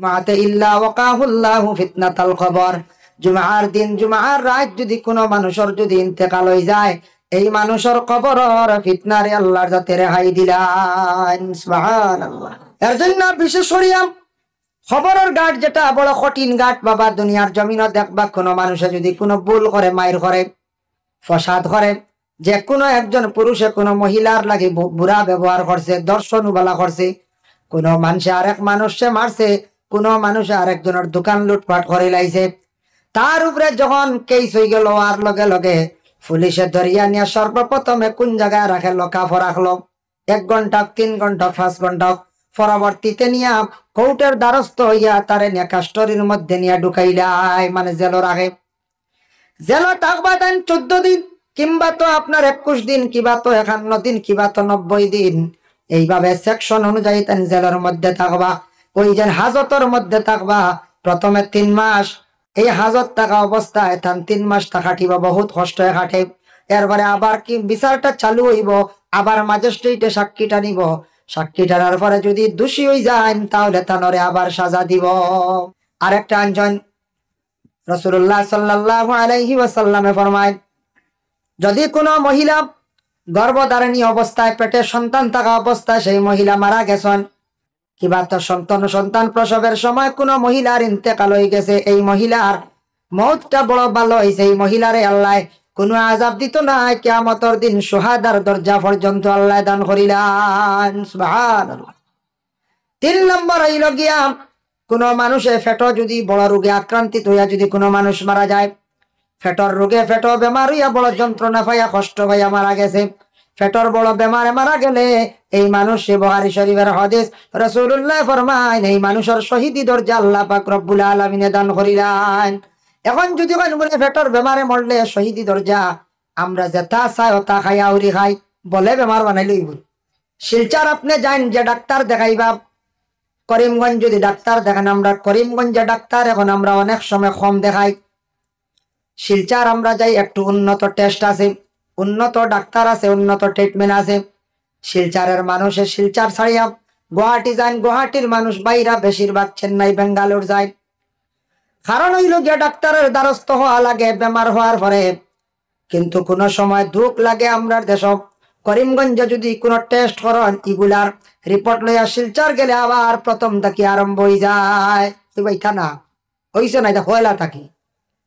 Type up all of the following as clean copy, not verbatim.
মাতে ইল্লা ওয়াকাহুল্লাহু ফিতনাতাল কবর। জুমার দিন জুমার রাত যদি কোনো মানুষের যদি ইন্তেকাল হয়ে যায়, এই মানুষের কবরের ফিতনারে আল্লাহর যাতে রেহাই দিলেন। সুবহানাল্লাহ। এর জন্য বিশেষ করিয়া খবরের গাঠ যেটা বড় কঠিন গাঠ বাবা। দুনিয়ার জমিনও দেখবা কোনো মানুষে যদি কোনো ভুল করে, মায়ের করে, ফসাদ করে, যে কোনো একজন পুরুষে কোনো মহিলার লাগে বুড়া ব্যবহার করছে, দর্শন উবালা করছে, কোনো মানুষে আরেক মানুষে মারছে, কোনো মানুষে আরেকজনের দোকান লুটপাট করে লাইছে, তার উপরে যখন কেস হয়ে গেল আর লগে লগে পুলিশে ধরিয়া নিয়ে সর্বপ্রথমে কোন জায়গায় রাখলো, কাফ রাখলো 1 ঘন্টা, 3 ঘন্টা, 5 ঘন্টা, পরবর্তীতে নিয়ে কোর্টের দ্বারস্থ হইয়া তারে নিয়ে কাস্টডির মধ্যে নিয়ে ঢুকাইলাই, মানে জেল রাখে। জেল থাকবা দেন 14 দিন, কিংবা তো আপনার 21 দিন, কিবা তো 51 দিন, কিবা তো 90 দিন। এইভাবে সেকশন অনুযায়ী তেন জেলের মধ্যে থাকবা। ওই যে হাজতের মধ্যে থাকবা প্রথমে 3 মাস। এই হাজত থাকা অবস্থায় তান 3 মাস থাকাটিবা, বহুত কষ্ট খাটে। এরপরে আবার কি বিচারটা চালু হইব, আবার ম্যাজিস্ট্রেটে সাক্ষীটা নিব, সাক্ষী টানার পরে যদি দোষী হয়ে যায় তাহলে তানরে আবার সাজা দিব। আরেকটা আঞ্জন রাসূলুল্লাহ সাল্লাল্লাহু আলাইহি ওয়াসাল্লামে ফরমায়, যদি কোনো মহিলা গর্ভধারণী অবস্থায়, পেটে সন্তান থাকা অবস্থায় সেই মহিলা মারা গেছেন, কিবা তো সন্তান প্রসবের সময় কোনো মহিলার ইন্তেকাল হয়ে গেছে, এই মহিলার মওতটা বড় ভালো হয়েছে, এই মহিলারে আল্লাহ কোনো আযাব দিত না, কিয়ামতের দিন শুহাদার দরজা পর্যন্ত আল্লাহ দান করিলেন। সুবহানাল্লাহ। 3 নম্বর হইল গিয়া কোনো মানুষের ফেটো যদি বড় রোগে আক্রান্তিত হইয়া যদি কোনো মানুষ মারা যায়, ফেটর রোগে, ফেটো বেমার হইয়া বড় যন্ত্রণা পাইয়া কষ্ট পাইয়া মারা গেছে, ফেটর বড় বেমারে মারা গেলে এই মানুষ, বুখারী শরীফের হাদিস, রাসূলুল্লাহ ফরমায় এই মানুষের শহীদি দরজা আল্লাহ পাক রব্বুল আলামিন দান করিলেন। এখন যদি বলে ফেটর বেমারে মরলে শহীদি দরজা, আমরা যেটা চাই ওটা খাইয়া উড়ি খাই বলে বেমার বানাই লইব। শিলচার আপনি যান যে ডাক্তার দেখাইবা, করিমগঞ্জ যদি ডাক্তার দেখেন, আমরা করিমগঞ্জে ডাক্তার এখন আমরা অনেক সময় কম দেখাই। শিলচার আমরা যাই, একটু উন্নত টেস্ট আছে, উন্নত ডাক্তার আছে, উন্নত ট্রিটমেন্ট আছে। শিলচারের মানুষের শিলচার ছাড়িয়া গুয়াহাটি যান, গুয়াহাটির মানুষ বাইরা বেশিরভাগ চেন্নাই, বেঙ্গালোর যায়। কারণ হইল গিয়া ডাক্তারের দ্বারস্থ হওয়া লাগে বেমার হওয়ার পরে, কিন্তু কোনো সময় দুঃখ লাগে আমরা দেশ করিমগঞ্জে যদি কোনো টেস্ট করেন, ইগুলার রিপোর্ট লইয়া শিলচার গেলে আবার প্রথম থাকি আরম্ভ হয়ে যায়। বৈঠা না হইছে না, এটা হয়লা থাকি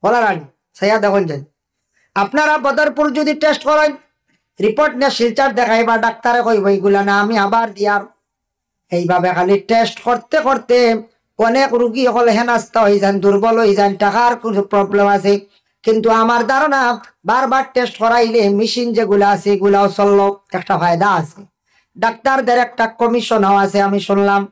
হলা রানি সাইয়া দেখুন যান। আপনারা বদরপুর যদি টেস্ট করেন, রিপোর্ট নিয়ে শিলচার দেখাইবা, ডাক্তারে কইব এইগুলা না, আমি আবার দিয়ার। এইভাবে খালি টেস্ট করতে করতে অনেক রুগী হলে হেনাস্তা হয়ে যান, দুর্বল হয়ে যান, টাকার কোনো প্রবলেম আছে। কিন্তু আমার ধারণা বারবার টেস্ট করাইলে মেশিন যেগুলো আছে এগুলাও চললো, একটা ফায়দা আছে। ডাক্তারদের একটা কমিশনও আছে আমি শুনলাম।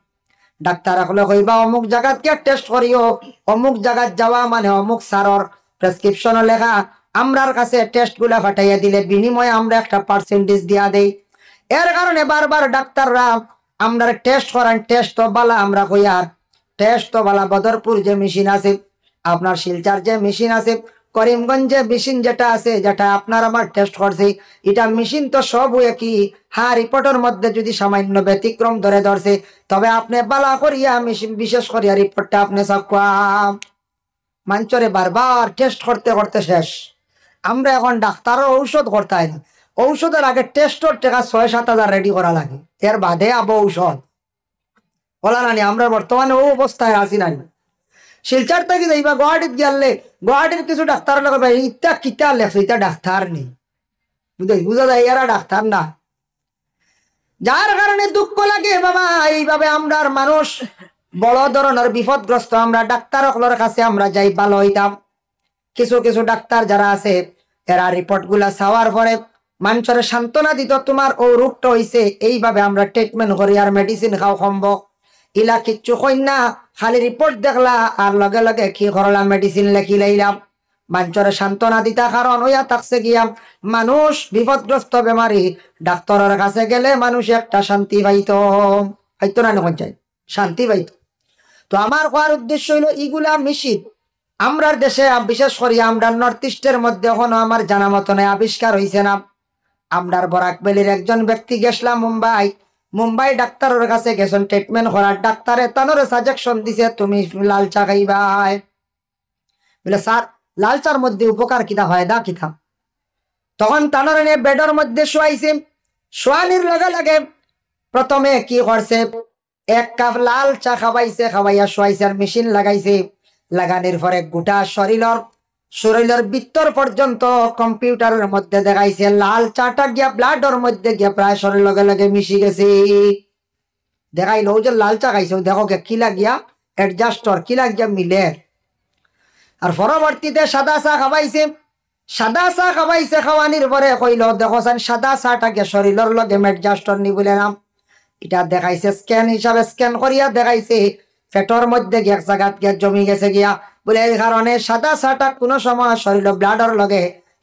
ডাক্তার হলে কইবা অমুক জায়গাত কে টেস্ট করিও, অমুক জায়গাত যাওয়া মানে অমুক সারর প্রেসক্রিপশন লেখা আমরার কাছে টেস্ট গুলা ফাটাইয়া দিলে বিনিময়ে আমরা একটা পার্সেন্টেজ দিয়া দেই। এর কারণে বারবার ডাক্তাররা আমরা টেস্ট করান, টেস্ট তো বালা আমরা কই, আর টেস্ট তো বালা। বদরপুর যে মেশিন আছে, আপনার শিলচার যে মেশিন আছে, করিমগঞ্জে মেশিন যেটা আছে, যেটা আপনার আমার টেস্ট করছে, এটা মেশিন তো সব একই। হ্যাঁ, রিপোর্টের মধ্যে যদি সামান্য ব্যতিক্রম ধরছে, তবে আপনি বালা করিয়া মেশিন বিশেষ করিয়া রিপোর্টটা আপনি সব মাঞ্চরে বারবার টেস্ট করতে করতে শেষ। আমরা এখন ডাক্তারও ঔষধ করতে হয় না, ঔষধের আগে টেস্টর টাকা 6-7 হাজার রেডি করা লাগে, এর বাদে আবো ঔষধ বলা নানি। আমরা বর্তমানে ও অবস্থায় আসি নাই। শিলচার থেকে যাইবা গুয়াহাটিত গেলে, গুয়াহাটির কিছু ডাক্তার লোক ইত্যা কিতা লেখছে, ইটা ডাক্তার নেই, বুঝা যায় এরা ডাক্তার না। যার কারণে দুঃখ লাগে বাবা। এইভাবে আমরা মানুষ বড় ধরনের বিপদগ্রস্ত। আমরা ডাক্তার সকলের কাছে আমরা যাই, ভালো হইতাম। কিছু কিছু ডাক্তার যারা আছে, এরা রিপোর্ট গুলা চাওয়ার পরে মানুষের সান্ত্বনা দিত, তোমার ও রোগটা হইছে, এইভাবে আমরা ট্রিটমেন্ট করি আর মেডিসিন খাও সম্ভব। ইলা কিচ্ছু কই না, খালি রিপোর্ট দেখলা আর লগে লগে কি করলাম, মেডিসিন লেখি লাইলাম। মানুষের সান্ত্বনা দিতা, কারণ ওইয়া থাকছে গিয়া মানুষ বিপদগ্রস্ত বেমারি ডাক্তারের কাছে গেলে মানুষ একটা শান্তি পাইতো, হয়তো না নয় যায় শান্তি পাইতো। তো আমার কোয়ার উদ্দেশ্য হইল ইগুলা মেশিন আমরার দেশে, বিশেষ করি আমরা নর্থ ইস্টের মধ্যে এখনো আমার জানা মতনে আবিষ্কার হয়েছে না। আমরার বরাক ভ্যালির একজন ব্যক্তি গেছিলাম মুম্বাই, মুম্বাই ডাক্তারের কাছে গেছেন ট্রিটমেন্ট করার, ডাক্তারে তানোরে সাজেশন দিছে তুমি লাল চা খাইবাই। বলে স্যার লাল চার মধ্যে উপকার কিতা হয় দা কিতা? তখন তানোর এনে বেডের মধ্যে শোয়াইছে, শোয়ানির লগে লগে প্রথমে কি করছে, 1 কাপ লাল চা খাওয়াইছে, খাওয়াইয়া শোয়াইছে আর মেশিন লাগাইছে। লাগানোর পরে গোটা শরীরের ভিতর পর্যন্ত কম্পিউটারের মধ্যে দেখাইছে লাল চাটা গিয়া ব্লাডের মধ্যে গিয়া প্রায় শরীর লগে লগে মিশি গেছে। দেখাইল যে লাল চা খাইছে, দেখো কি লাগিয়া অ্যাডজাস্টর কি লাগিয়া মিলে। আর পরবর্তীতে সাদা চা খাওয়াইছে, সাদা চা খাওয়াইছে, খাওয়ানির পরে কইল দেখো সাদা চাটা গিয়া শরীরের লগে অ্যাডজাস্টর নি বলে নাম। এটা দেখাইছে স্ক্যান হিসাবে, স্ক্যান করিয়া দেখাইছে পেটর মধ্যে গিয়া এক জায়গাত গিয়া জমি গেছে গিয়া। বলে এই কারণে সাদা চাটা কোনো সময়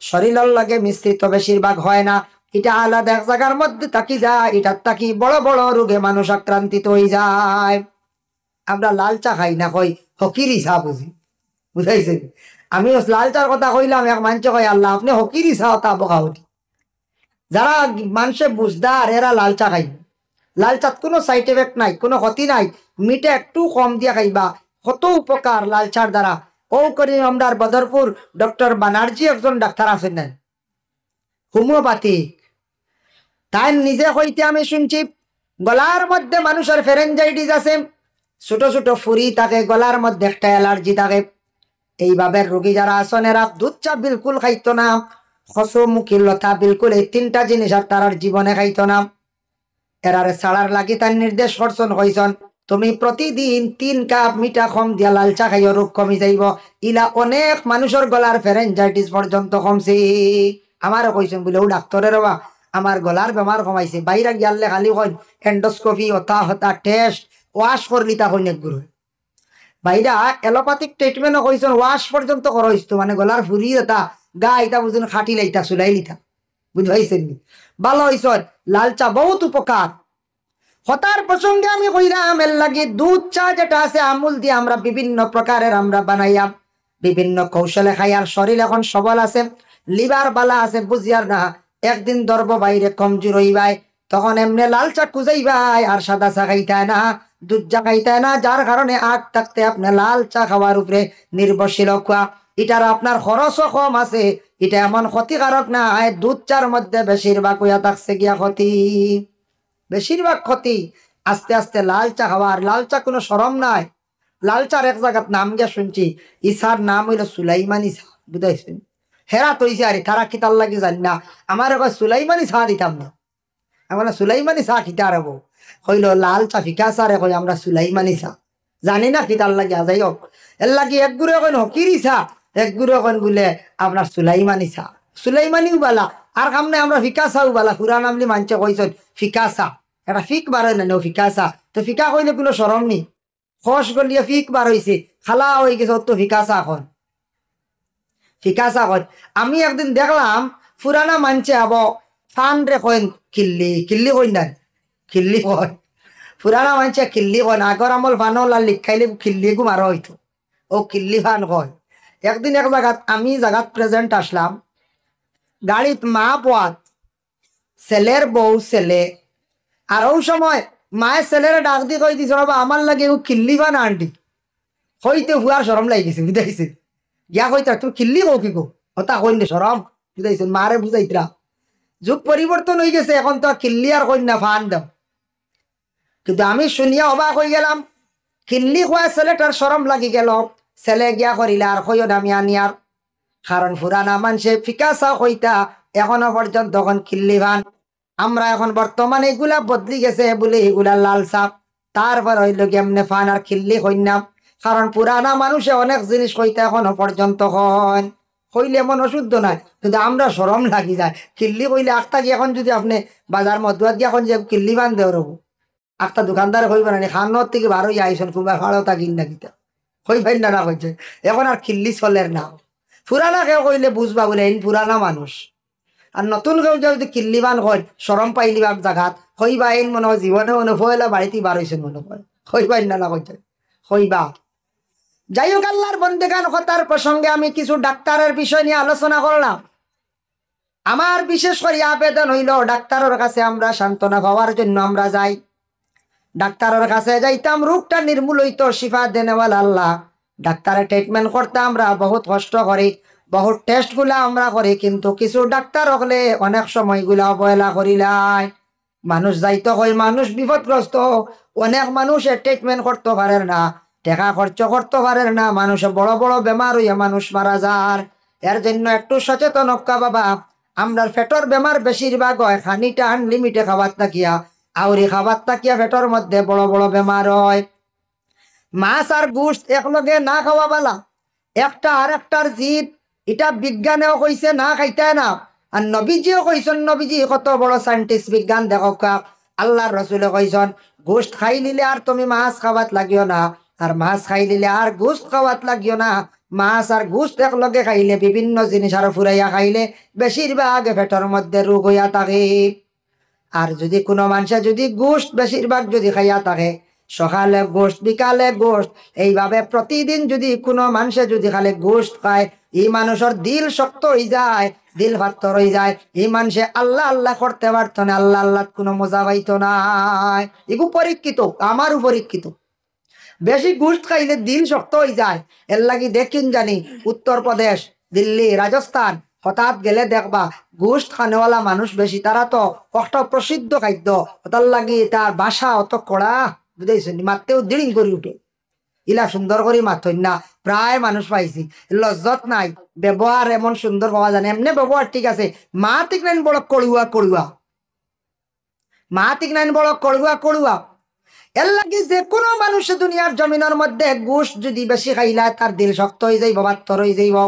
শরীরের লগে মিশ্রিত বেশিরভাগ হয় না, এটা আলাদা এক জায়গার মধ্যে থাকি যায়, এটা থাকি বড় বড় রোগে মানুষ আক্রান্তিত হয়ে যায়। আমরা লাল চা খাই না, কই হকিরি চা বুঝি, বুঝাইছে? আমি লাল চার কথা কইলাম, এক মানুষ কয় আল্লাহ আপনি হকিরি চা তা বকাউটি। যারা মানুষে বুঝদার এরা লাল চা খাই। লাল চাত কোনো সাইড এফেক্ট নাই, কোনো ক্ষতি নাই, মিঠা একটু কম দিয়া খাইবা, কত উপকার লাল চার দ্বারা। ও করি আমরা বদরপুর ডক্টর বানার্জি একজন ডাক্তার আছেন না, হোমিওপ্যাথিক, তাই নিজে হইতে আমি শুনছি গলার মধ্যে মানুষের ফেরেঞ্জাইটিস আছে, ছোট ছোট ফুরি থাকে গলার মধ্যে, একটা অ্যালার্জি থাকে। এইভাবে রোগী যারা আছেন এরা দুধ চা বিলকুল খাইতো না, হসমুখী লতা বিলকুল, এই 3টা জিনিস আর তার জীবনে খাইতো না। এরারে ছাড়ার লাগি তার নির্দেশ করছেন, হইছন তুমি প্রতিদিন 3 কাপ মিঠা কম দিয়া লাল চা খাইও, রোগ কমি যাইব। ইলা অনেক মানুষের গলার ফেরেঞ্জাইটিস পর্যন্ত কমছে। আমারও কইছেন বলে ও ডাক্তারের বা আমার গলার বেমার কমাইছে। বাইরে গিয়ালে খালি কইন এন্ডোস্কোপি হতা হতা টেস্ট ওয়াশ করলি তা কইন গুরু। বাইরা এলোপ্যাথিক ট্রিটমেন্টও কইছেন ওয়াশ পর্যন্ত করইতো, মানে গলার ফুরি এটা গা এটা বুঝুন খাটি লাইতা চুলাই লিতা, বুঝাইছেন নি? ভালো হইছ, লাল চা বহুত উপকার। হতার প্রসঙ্গে আমি কইলাম এর লাগে দুধ চা যেটা আছে আমুল দিয়ে আমরা বিভিন্ন প্রকারের আমরা বানাইয়া বিভিন্ন কৌশলে খাই। আর শরীর এখন সবল আছে, লিভার বালা আছে, বুঝিয়ার না একদিন দর্ব বাইরে কমজোর হইবাই, তখন এমনি লাল চা খুঁজাইবাই আর সাদা চা খাইতায় না, দুধ চা খাইতায় না, যার কারণে আগ থাকতে আপনি লাল চা খাওয়ার উপরে নির্ভরশীল হওয়া। এটার আপনার খরচও কম আছে, এটা এমন ক্ষতিকারক না। দুধ চার মধ্যে বেশিরভাগ হইয়া থাকছে গিয়া ক্ষতি, বেশিরভাগ ক্ষতি। আস্তে আস্তে লাল চা খাওয়ার, লাল চা কোনো সরম নাই। লাল চার এক জায়গাত নাম গিয়া শুনছি, ইসার নাম হইল সুলাইমানি চা, বুঝাইছেন? হেরা তৈছে আরে তারা কিতার লাগে জানি না, আমার একবার সুলাইমানি চা দিতাম না। আমার সুলাইমানি চা খিতা আরব হইল লাল চা ফিকা চারে কই আমরা সুলাইমানি চা জানি না কিতার লাগে। যাই হোক এর লাগে এক গুরু এখন হকিরি চা, এক গুরু এখন বলে আপনার সুলাইমানি চা, সুলাইমানিও বালা আর কামনে আমরা ফিকা চাও বালা। খুরা নামলি মানছে কইছেন ফিকা চা, এটা ফিক বার হয় না ফিকা চা, তো ফিকা কইলে কোনো সরম নি, খস গলিয়ে ফিক বার হয়েছে, খালা হয়ে গেছে তো ফিকা চা খন, ফিকা চা খন। আমি একদিন দেখলাম পুরানা মানছে আব ফান রে কইন কিল্লি, কিল্লি কইন না কিল্লি কয়, পুরানা মানছে কিল্লি কয়, আগর আমল ফানল আর লিখাইলে কিল্লি গু মারা হইতো, ও কিল্লি ফান কয়। একদিন এক জায়গাত আমি জায়গাত প্রেজেন্ট আসলাম, গাড়িত মা পোয়াত ছেলের বউ ছেলে, আর ওই সময় মায়ের ছেলের ডাক দিয়ে কই দিছে বাবা আমার লাগে ও কিল্লি ফান আন্টি, হইতে হুয়ার সরম লাগিছে, বুঝাইছে? গিয়া কইতা তুমি কিল্লি কও কি গো, ওটা কইন সরম, বুঝাইছেন? মারে বুঝাইতরা যুগ পরিবর্তন হয়ে গেছে, এখন তো কিল্লি আর কইন না ফান দাও। কিন্তু আমি শুনিয়া অবাক হয়ে গেলাম, কিল্লি খোয়া ছেলেটার সরম লাগি গেল, ছেলে গিয়া করিলে আর কইও নামি আনিয়ার, কারণ পুরানা মানুষে ফিকা চা কইতা এখনো পর্যন্ত তখন কিল্লি ফান। আমরা এখন বর্তমানে এগুলা বদলি গেছে বলে এগুলা লাল চা, তারপর হইল কেমনে ফান আর কিল্লি কইনাম, কারণ পুরানা মানুষে অনেক জিনিস কইতা এখনো পর্যন্ত হইলে এমন অশুদ্ধ নাই, কিন্তু আমরা সরম লাগি যায় কিল্লি কইলে। আখতা গিয়ে এখন যদি আপনি বাজার মধ্যে গিয়ে এখন যে কিল্লি ফান দেও রব, আখতা দোকানদার কইবে না খানোর থেকে বার হইয়া আইসন কুমা ভাড়া তা কিন না কিতা কই ভাই না না কইছে, এখন আর কিল্লি চলের না। পুরানা কেউ কইলে বুঝবা বলে এই পুরানা মানুষ, আর নতুন কেউ যদি কিল্লি বান হয় সরম পাইলিবার জায়গাত হইবা এই মনে হয় জীবনে মনে হইলা বাড়িতে বার হয়েছেন মনে হয়, হইবাই না না কইছে হইবা। যাই হোক আল্লাহর বন্দেগান কথার প্রসঙ্গে আমি কিছু ডাক্তারের বিষয় নিয়ে আলোচনা করলাম। আমার বিশেষ করে আবেদন হইল ডাক্তারের কাছে আমরা সান্ত্বনা পাওয়ার জন্য আমরা যাই। ডাক্তারের কাছে যাইতাম, রোগটা নির্মূল হইতো, শিফা দেনেওয়ালা আল্লাহ। ডাক্তারে ট্রিটমেন্ট করতে আমরা বহুত কষ্ট করি, বহুত টেস্ট গুলা আমরা করি, কিন্তু কিছু ডাক্তার হলে অনেক সময় গুলা অবহেলা করিলাই। মানুষ যাইতো কই, মানুষ বিপদগ্রস্ত, অনেক মানুষ ট্রিটমেন্ট করতে পারে না, টাকা খরচ করতে পারে না, মানুষে বড় বড় বেমার হইয়া মানুষ মারা যায়। এর জন্য একটু সচেতন হক্কা বাবা। আমরা পেটর বেমার বেশিরভাগ হয় খানিটা আনলিমিটে খাবার তাকিয়া, আউরি খাবার তাকিয়া পেটর মধ্যে বড় বড় বেমার হয়। মাছ আর গোশত একলগে না খাওয়া বালা, একটা আর একটার জিদ, এটা বিজ্ঞানেও কইছে না খাইতে না। আর নবীজিও কইছেন, নবীজি কত বড় সায়েন্টিস্ট, বিজ্ঞান দেখো, আল্লাহর রসুলে কইছেন গোশত খাই নিলে আর তুমি মাছ খাওয়াত লাগিও না, আর মাছ খাই নিলে আর গোশত খাওয়াত লাগিও না। মাছ আর গোশত একলগে খাইলে, বিভিন্ন জিনিস আর ফুরাইয়া খাইলে বেশিরভাগ পেটের মধ্যে রোগ হইয়া থাকে। আর যদি কোনো মানুষে যদি গোশত বেশিরভাগ যদি খাইয়া থাকে, সকালে গোশত বিকালে গোশত, এইভাবে প্রতিদিন যদি কোনো মানুষে যদি খালে গোশত খায়, এই মানুষের দিল শক্ত হয়ে যায়, দিল পাত্তর হয়ে যায়, এই মানুষে আল্লাহ আল্লাহ করতে পারত না, আল্লাহ আল্লাহ কোনো মজা পাইতো না। এগু পরীক্ষিত, আমারও পরীক্ষিত। বেশি গোশত খাইলে দিল শক্ত হয়ে যায়। এর লাগি দেখিন জানি উত্তরপ্রদেশ, দিল্লি, রাজস্থান হঠাৎ গেলে দেখবা গোশত খানেওয়ালা মানুষ বেশি, তারা তো একটা প্রসিদ্ধ খাদ্য, তার লাগি তার বাসা অত কড়া, বুঝেছেন, মারতেও দিড়িং করে উঠে, ইলা সুন্দর করে মাথই না। প্রায় মানুষ পাইছি লজ্জত নাই, ব্যবহার এমন সুন্দর পাওয়া যায় না। এমনি ব্যবহার ঠিক আছে, মা ঠিক নাইন বড় কড়ুয়া কড়ুয়া, মা ঠিক নাইন বড় কড়ুয়া কড়ুয়া। এর লাগে যে কোনো মানুষ দুনিয়ার জমিনের মধ্যে গোশত যদি বেশি খাইলা, তার দিল শক্ত হয়ে যাইব, বাত্তর হয়ে যাইব,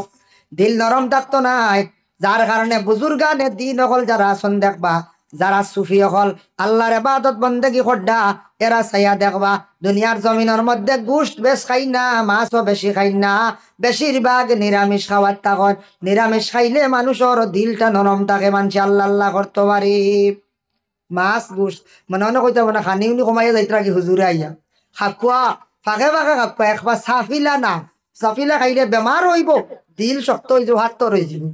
দিল নরম থাকতো নাই। যার কারণে বুজুর্গানে দিন হল যারা আসন দেখবা, যারা সুফি হল আল্লাহর ইবাদত বন্দেগি করডা, এরা চাইয়া দেখবা দুনিয়ার জমিনের মধ্যে গোশত বেশ খাই না, মাছও বেশি খাই না, বেশিরভাগ নিরামিষ খাওয়ার তখন। নিরামিষ খাইলে মানুষের দিলটা নরম থাকে, মানুষ আল্লাহ আল্লাহ করতে পারি। মাছ গোশ মানে অনেক কইতে মানে খানি উনি কমাইয়া যাইতে রাখি হুজুরে আইয়া খাকুয়া, ফাঁকে ফাঁকে খাকুয়া, একবার সাফিলা না, সাফিলা খাইলে বেমার হইব, দিল শক্ত হয়ে যাব, হাত তর হয়ে যাব।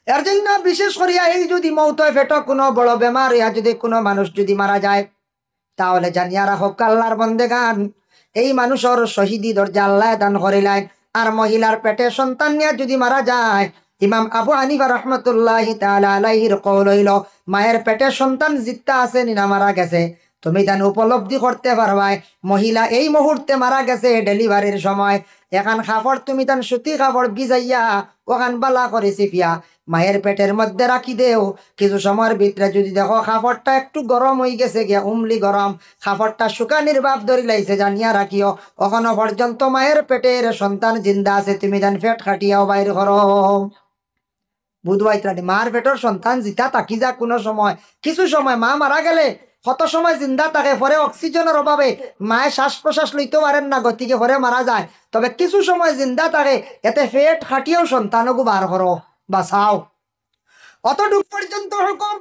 এর জন্য বিশেষ করিয়া এই যদি মৌত ফেট কোনো বড় বেমার হইয়া যদি কোনো মানুষ যদি মারা যায়, তাহলে জানিয়া রাখো আল্লাহর বন্দেগান, এই মানুষের শহীদি দরজা আল্লাহ দান করিলেন। আর মহিলার পেটে সন্তান নিয়ে যদি মারা যায়, ইমাম আবু হানিফা রহমতুল্লাহি তাআলা আলাইহির কওল হইল, মায়ের পেটে সন্তান জিত্তা আছে না মারা গেছে, তুমি তান উপলব্ধি করতে পারবাই মহিলা এই মুহূর্তে মারা গেছে ডেলিভারির সময়। এখান কাপড় তুমি তান সুতি কাপড় ভিজাইয়া ওখান বালা করে চিপিয়া মায়ের পেটের মধ্যে রাখি দেও, কিছু সময়ের ভিতরে যদি দেখো কাপড়টা একটু গরম হয়ে গেছে গিয়া, উমলি গরম, কাপড়টা শুকানির ভাব ধরি লাইছে, জানিয়া রাখিও ওখানো পর্যন্ত মায়ের পেটের সন্তান জিন্দা আছে, তুমি জান পেট খাটিয়াও বাইর করো। বুধবাইত্রানি মার পেটের সন্তান জিতা তাকি যা, কোনো সময় কিছু সময় মা মারা গেলে কত সময় জিন্দা থাকে, পরে অক্সিজেনের অভাবে মায়ে শ্বাস প্রশ্বাস লইতে পারেন না, গতিকে পরে মারা যায়। তবে কিছু সময় জিন্দা থাকে, এতে পেট খাটিয়েও সন্তানকে বার করো, বাঁচাও, অতটুক পর্যন্ত হুকুম।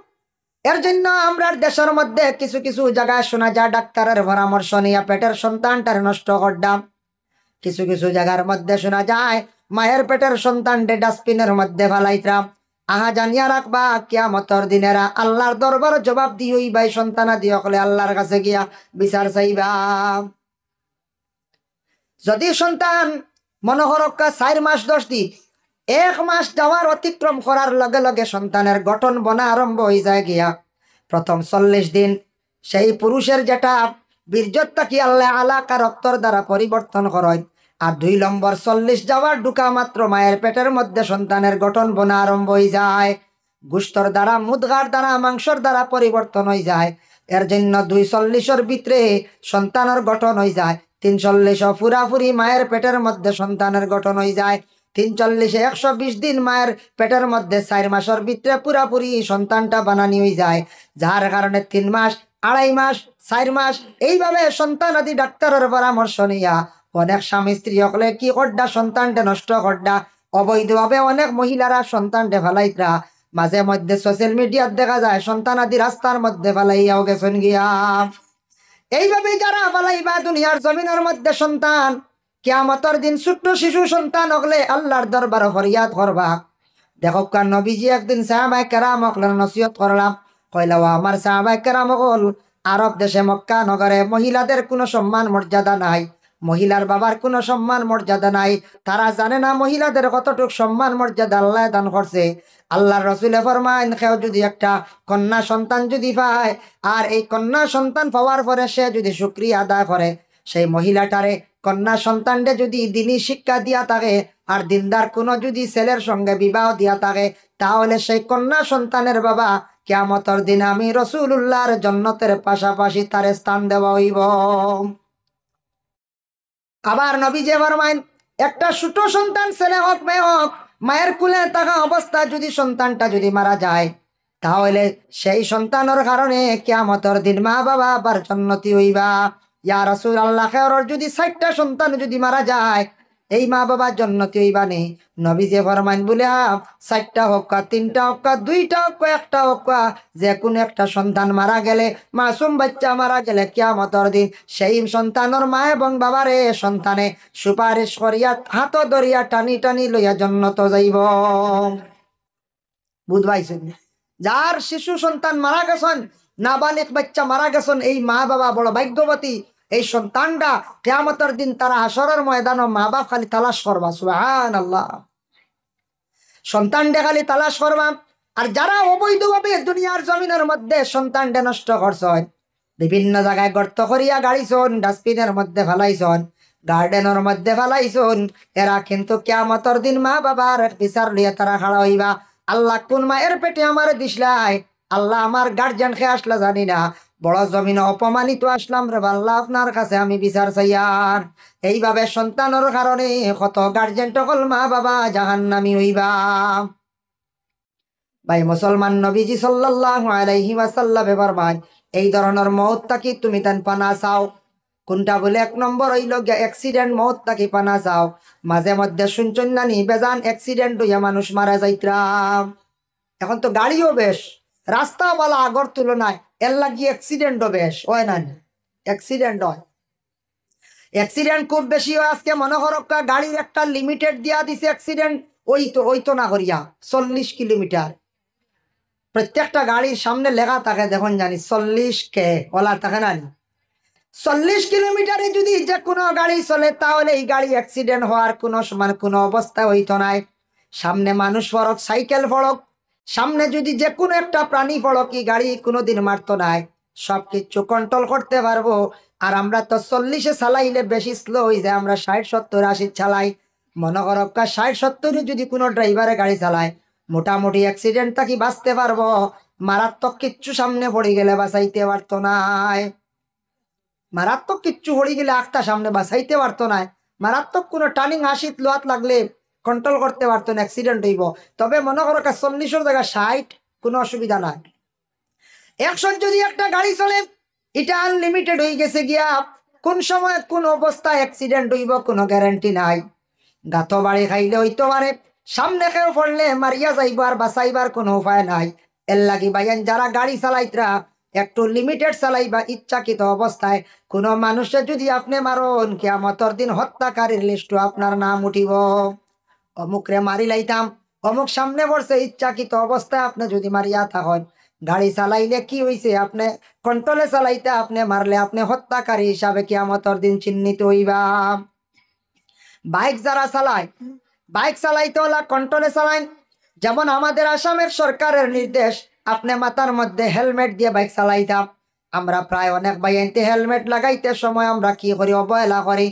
এর জন্য আমরা দেশের মধ্যে কিছু কিছু জায়গায় শোনা যায় ডাক্তারের পরামর্শ নিয়ে পেটের সন্তানটার নষ্ট করতাম। কিছু কিছু জায়গার মধ্যে শোনা যায় মায়ের পেটের সন্তানটে ডাস্টবিনের মধ্যে ফেলাইতাম। আহা জানিয়া রাখবা কিয়ামতের দিনেরা আল্লাহর দরবার জবাব দিই ভাই, সন্তানা দিয়ে হলে আল্লাহর কাছে গিয়া বিচার চাইবা। যদি সন্তান মনোহরক্কা 4 মাস 10 দিন, 1 মাস যাওয়ার অতিক্রম করার লগে লগে সন্তানের গঠন বনা আরম্ভ হয়ে যায় গিয়া, প্রথম 40 দিন সেই পুরুষের যেটা বীর্যতা কি আল্লাহ আলাকা রক্তর দ্বারা পরিবর্তন করায়। আর 2 নম্বর 40 যাওয়ার ঢুকা মাত্র মায়ের পেটের মধ্যে সন্তানের গঠন বনা আরম্ভ হয়ে যায়, গোস্তর দ্বারা, মুদগার দ্বারা, মাংসর দ্বারা পরিবর্তন হয়ে যায়। এর জন্য 240 ভিতরে সন্তানের গঠন হয়ে যায়, 340 পুরাপুরি মায়ের পেটের মধ্যে সন্তানের গঠন হয়ে যায়, 340 120 দিন মায়ের পেটের মধ্যে 4 মাসের ভিতরে পুরাপুরি সন্তানটা বানানি হয়ে যায়। যার কারণে 3 মাস 2.5 মাস 4 মাস এইভাবে সন্তান আদি ডাক্তারের পরামর্শ নিয়া অনেক স্বামী স্ত্রী হলে কি করডা সন্তানটা নষ্ট করডা, অবৈধভাবে অনেক মহিলারা সন্তানটা ফেলাইতরা। মাঝে মধ্যে সোশ্যাল মিডিয়াত দেখা যায় সন্তান আদি রাস্তার মধ্যে ফেলাইয়াও গেছেন গিয়া। এইভাবে যারা ফেলাইবা দুনিয়ার জমিনের মধ্যে সন্তান, কিয়ামতের দিন ছোট্ট শিশু সন্তান হলে আল্লাহর দরবার ফরিয়াদ করবা। দেখো নবীজি একদিন সাহাবায়ে কেরাম হকলের নসিহত করলাম, কইলা আমার সাহাবায়ে কেরাম হল আরব দেশে মক্কা নগরে মহিলাদের কোনো সম্মান মর্যাদা নাই, মহিলার বাবার কোনো সম্মান মর্যাদা নাই। তারা জানে না মহিলাদের কতটুক সম্মান মর্যাদা আল্লাহ দান করছে। আল্লাহর রাসূলে ফরমায়, কেউ যদি একটা কন্যা সন্তান যদি পায়, আর এই কন্যা সন্তান পাওয়ার পরে সে যদি শুকরিয়া আদায় করে, সেই মহিলাটারে কন্যা সন্তানকে যদি দিনী শিক্ষা দিয়া থাকে আর দিনদার কোনো যদি ছেলের সঙ্গে বিবাহ দিয়া থাকে, তাহলে সেই কন্যা সন্তানের বাবা কিয়ামতের দিন আমি রাসূলুল্লাহর জান্নাতের পাশাপাশি তার স্থান দেওয়া হইব। আবার নবী যে ফরমাইন, একটা ছোট সন্তান ছেলে হোক মেয়ে হোক, মায়ের কুলে থাকা অবস্থায় যদি সন্তানটা যদি মারা যায়, তাহলে সেই সন্তানের কারণে কিয়ামতের দিন মা বাবা আবার জান্নাতি হইবা। ইয়া রাসূলুল্লাহ, খেরর যদি 60টা সন্তান যদি মারা যায়, এই মা বাবা জান্নাতি হইবা নে? নবী যে ফরমাইন বলে 60টা হোক, 3টা হোক, 2টা হোক, 1টা হোক, যে কোনো একটা সন্তান মারা গেলে, মাসুম বাচ্চা মারা গেলে কিয়ামতের দিন সেই সন্তানের মা এবং বাবারে সন্তানে সুপারিশ করিয়া হাত ধরিয়া টানি টানি লইয়া জান্নাত যাইব। বুঝবাইছেন? যার শিশু সন্তান মারা গেছেন, নাবালিক বাচ্চা মারা গেছেন, এই মা বাবা বড় ভাগ্যবতী। এই সন্তানটা কিয়ামতের দিন তারা হাসরের ময়দানে মা বাপ খালি তালাশ করবা। সুবহানাল্লাহ, সন্তানটা খালি তালাশ করবা। আর যারা অবৈধভাবে দুনিয়ার জমিনের মধ্যে সন্তানটা নষ্ট করছেন, বিভিন্ন জায়গায় গর্ত করিয়া গাড়িছন, ডাস্টবিনের মধ্যে ফেলাইছন, গার্ডেনের মধ্যে ফেলাইছন, এরা কিন্তু কিয়ামতের দিন মা বাবার বিচার লিয়ে তারা খাড়া হইবা। আল্লাহ, কোন মায়ের পেটে আমার দিসলাই? আল্লাহ, আমার গার্জিয়ান খেয়ে আসলা জানি না, বড় জমিনে অপমানিত আসলাম রে আল্লাহ, আপনার কাছে আমি বিচার চাইয়ার। এইভাবে সন্তানের কারণে কত গার্জিয়ান টকল মা বাবা জাহান্নামী হইবা। ভাই মুসলমান, নবীজি সাল্লাল্লাহু আলাইহি ওয়াসাল্লাম ফরমায়, এই ধরনের মওতটা কি তুমি তান পানা চাও? কোনটা বলে? 1 নম্বর হইল গিয়া অ্যাক্সিডেন্ট মওতটা কি পানা চাও? মাঝে মধ্যে শুনছেন না নি বেজান অ্যাক্সিডেন্ট হইয়া মানুষ মারা যাইতরাম। এখন তো গাড়িও বেশ, রাস্তা বলা আগর তুলনায় এর লাগি অ্যাক্সিডেন্টও বেশ হয় না? অ্যাক্সিডেন্ট হয়, অ্যাক্সিডেন্ট খুব বেশি হয়। আজকে মনে করো গাড়ির একটা লিমিটেড দিয়া দিছে, অ্যাক্সিডেন্ট ওই তো না করিয়া 40 কিলোমিটার। প্রত্যেকটা গাড়ির সামনে লেখা থাকে, দেখুন জানি 40 ওলা থাকে না? 40 কিলোমিটারে যদি যে কোনো গাড়ি চলে, তাহলে এই গাড়ি অ্যাক্সিডেন্ট হওয়ার কোনো সময় কোনো অবস্থা হইতো নাই। সামনে মানুষ পড়ক, সাইকেল পড়ক, সামনে যদি যে কোনো একটা প্রাণী পড়ক, এই গাড়ি কোনোদিন মারতো নাই, সব কিছু কন্ট্রোল করতে পারবো। আর আমরা তো 40-এ চালাইলে বেশি স্লো হয়ে যায়, আমরা 60, 70, 80 চালাই। মনে করো 60, 70-এ যদি কোনো ড্রাইভারে গাড়ি চালায়, মোটামুটি অ্যাক্সিডেন্ট থাকি বাঁচতে পারবো। মারাত্মক কিচ্ছু সামনে পড়ে গেলে বাঁচাইতে পারতো নাই। মারাত্মক কিচ্ছু পড়ে গেলে একটা সামনে বাঁচাইতে পারতো না। মারাত্মক কোনো টার্নিং 80 লোয়াত লাগলে কন্ট্রোল করতে পারতো না, অ্যাক্সিডেন্ট হইব। তবে মনে করো 40-এর জায়গায় 60, কোনো অসুবিধা নাই। 100 যদি একটা গাড়ি চলে, এটা আনলিমিটেড হয়ে গেছে গিয়া, কোন সময় কোন অবস্থায় অ্যাক্সিডেন্ট হইব কোনো গ্যারান্টি নাই। গাত বাড়ি খাইলে হইতে পারে, সামনে কেউ পড়লে মারিয়া যাইব, আর বাঁচাইবার কোনো উপায় নাই। এর লাগি ভাইয়ান, যারা গাড়ি চালাইতরা একটু লিমিটেড চালাইবা। ইচ্ছাকৃত অবস্থায় কোনো মানুষের যদি আপনি মারন, কিয়ামতের দিন হত্যাকারীর লিস্টে আপনার নাম উঠিব। অমুকরে মারি লাইতাম, অমুক সামনে পড়ছে, ইচ্ছাকৃত অবস্থায় আপনি যদি মারিয়া থাকেন, গাড়ি চালাইলে কি হইছে, আপনি কন্ট্রোলে চালাইতে আপনি মারলে আপনি হত্যাকারী হিসাবে কিয়ামতের দিন চিহ্নিত হইবা। বাইক যারা চালায়, বাইক চালাইতে হলা কন্ট্রোলে চালাইন। যেমন আমাদের আসামের সরকারের নির্দেশ, আপনি মাথার মধ্যে হেলমেট দিয়ে বাইক চালাইতাম। আমরা প্রায় অনেক বাইনতে হেলমেট লাগাইতে সময় আমরা কি করি, অবহেলা করি।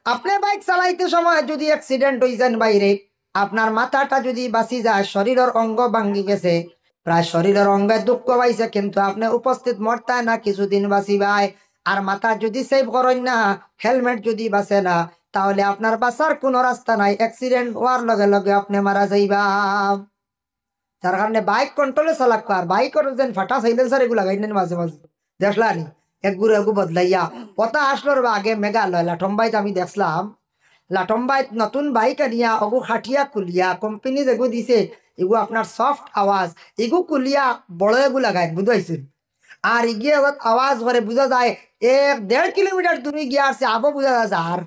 আপনি বাইক চালাইতে সময় যদি অ্যাক্সিডেন্ট হয়ে যান বাইরে, আপনার মাথাটা যদি বাঁচি যায়, শরীরের অঙ্গ ভাঙ্গি গেছে, প্রায় শরীরের অঙ্গে দুঃখ পাইছে, কিন্তু আপনি উপস্থিত মরতায় না কিছুদিন বাঁচিবাই। আর মাথা যদি সেভ করেন না, হেলমেট যদি বাঁচে না, তাহলে আপনার বাঁচার কোনো রাস্তা নাই, অ্যাক্সিডেন্ট হওয়ার লগে লগে আপনি মারা যাইবা। যার কারণে বাইক কন্ট্রোলে চালাক, আর বাইকের যেন ফাটা সাইলেন্সার এগুলো লাগাই নেন মাঝে মাঝে, দেখলানি একগুলো এগু বদলাইয়া। কথা আসলোর আগে মেঘালয় লাঠম্বাইত আমি দেখলাম, লাঠম্বাইত নতুন বাইক আনিয়া অগু খাটিয়া কুলিয়া কোম্পানি যেগু দিছে, এগু আপনার সফট আওয়াজ, এগু কুলিয়া বড় এগু লাগাই, বুঝাইছিল। আর ইগিয়ে আওয়াজ করে বোঝা যায় 1-1.5 কিলোমিটার দূরে গিয়ে আসছে, আবো বোঝা যায় আর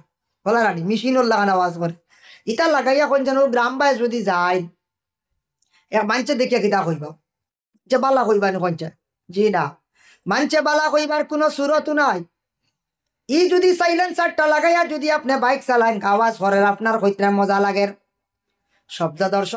বলা রানি মেশিনের লাগান আওয়াজ করে। ইটা লাগাইয়া কোন যেন গ্রাম বাই যদি যায়, এক মানুষে দেখিয়া কিতা কইবা যে বালা কইবা নি কঞ্চা, জি না। মানছে বালা কইবার কোনো সুরতও নাই। ই যদি সাইলেন্সারটা লাগাইয়া যদি আপনি বাইক চালান আওয়াজ করেন আপনার কইতে মজা লাগে। শব্দ দর্শক